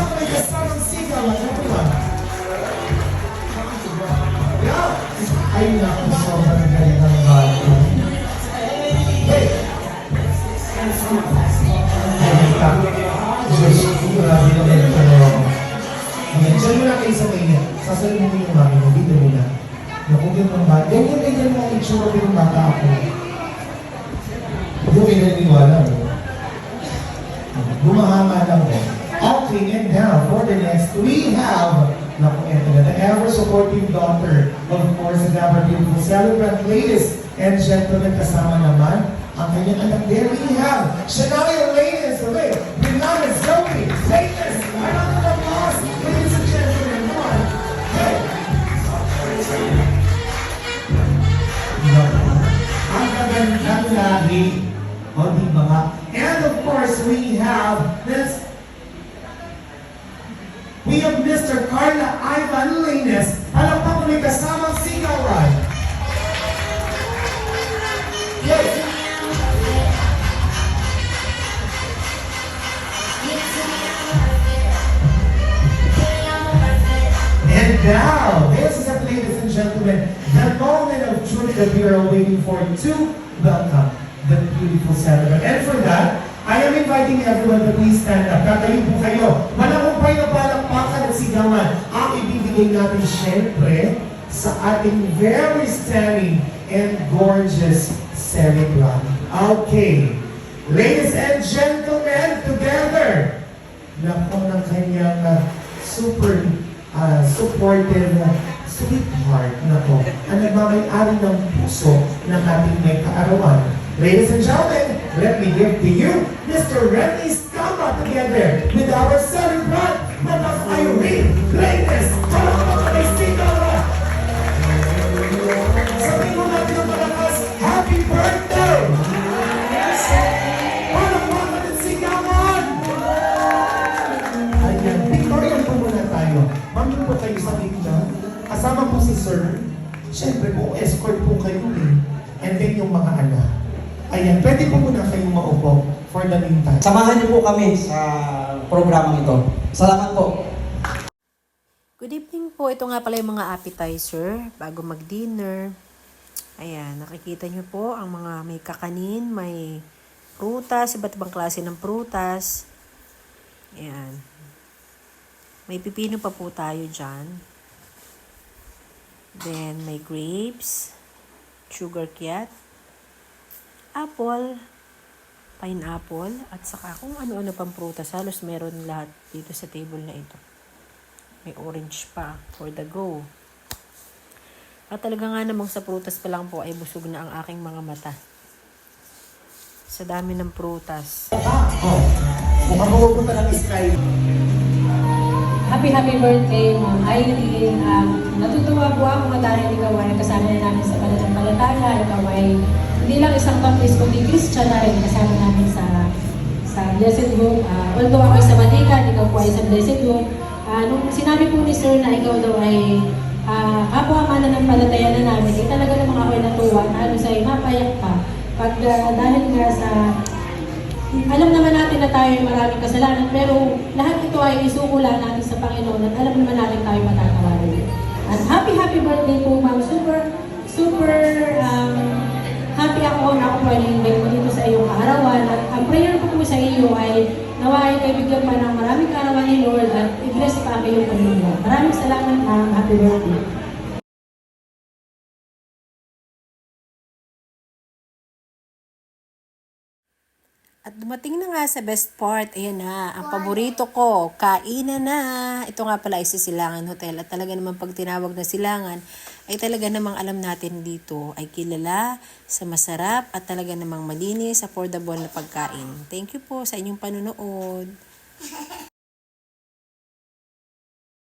pa may kasamang sigaw at everyone. Yeah. Ay, naku, sobrang galing ng bago. Hey! Ay, naku. Grabe naman pero diyan mo na kayo sa kanya. Sasabi mo yung mami mo, dito mo na. Nakugin ng bata. Ganyan mo ang itsura ko ng bata ako. Hindi ko pinaniwala mo. Lumahanga lang mo. Okay, and now, for the next, we have, naku, ito na, the ever-supportive daughter, of course, the ever beautiful celebrant, ladies and gentlemen, kasama naman ang kanyang anak. There we have, Shania Ladies, with Nana Zoe. Ladies, round of applause, ladies and gentlemen, come on. Hey. Ang kagandang lahi, o di ba nga? And of course, we have this, we have Mr. Carla Ivan Lines. Alam pa kung may kasamang sigaw, right? Yes. And now, this is it, ladies and gentlemen, the moment of truth that we are waiting for to welcome the beautiful celebrant. And for that, I am inviting everyone to please stand up. Tatayo po kayo. Malakumpay na palakpakan at sigawan ang ibibigay natin syempre sa ating very stunning and gorgeous celebrant. Okay. Ladies and gentlemen, together, napon ng kanyang super supportive sweetheart na po ang nagmamay-ari ng puso ng ating may kaarawan. Ladies and gentlemen, let me give to you Mr. Remy Scamba together with our celebrant, Madam Irene. Ladies, palakpakan ay Scamba! Sabi mo natin ang malakas, happy birthday! Palakpakan at Scamba! Ayan, Victorian po muna tayo. Mami po kayo sa gitna. Kasama po si Sir. Siyempre po, escort po kayo eh. And then yung mga anak. Ayan, pwede po muna kayong maupo for the meantime. Samahan niyo po kami sa programang ito. Salamat po. Good evening po. Ito nga pala yung mga appetizer bago mag-dinner. Ayan, nakikita niyo po ang mga may kakanin, may prutas, iba't ibang klase ng prutas. Ayan. May pipino pa po tayo dyan. Then, may grapes, sugar kyat, apple, pineapple, at saka kung ano-ano pang prutas. Halos meron lahat dito sa table na ito. May orange pa for the go. At talaga nga namang sa prutas pa lang po ay busog na ang aking mga mata. Sa dami ng prutas. Mukhang pupunta ng sky. Happy birthday, Ma'am Irene. Natutuwa po ako dahil ikaw ay kasama na namin sa pananampalataya. Ikaw ay hindi lang isang baptist, kundi Christian na rin kasama namin sa Blessed Hope. Although ako ay sa Vatican, ikaw po ay sa Blessed Hope. Nung sinabi po ni Sir na ikaw daw ay kapwa mananampalataya na namin, eh talaga namang ako ay natuwa na halos ay mapayak pa. Dahil nga sa alam naman natin na tayo ay maraming kasalanan, pero lahat ito ay isukulan natin sa Panginoon at alam naman natin tayo matatawarin. At happy birthday po, Ma'am. Super happy ako na ako po ay na-invite mo dito sa iyong kaarawan. At ang prayer ko po sa iyo ay nawa ay kaibigyan pa ng maraming kaarawan ni Lord at i-bless pa ang iyong pamilya. Maraming salamat, Ma'am. Happy birthday. At dumating na nga sa best part, ayan na, ang paborito ko, kainan na. Ito nga pala ay Silangan Hotel. At talaga namang pag tinawag na Silangan, ay talaga namang alam natin dito ay kilala sa masarap at talaga namang malinis, affordable na pagkain. Thank you po sa inyong panunood.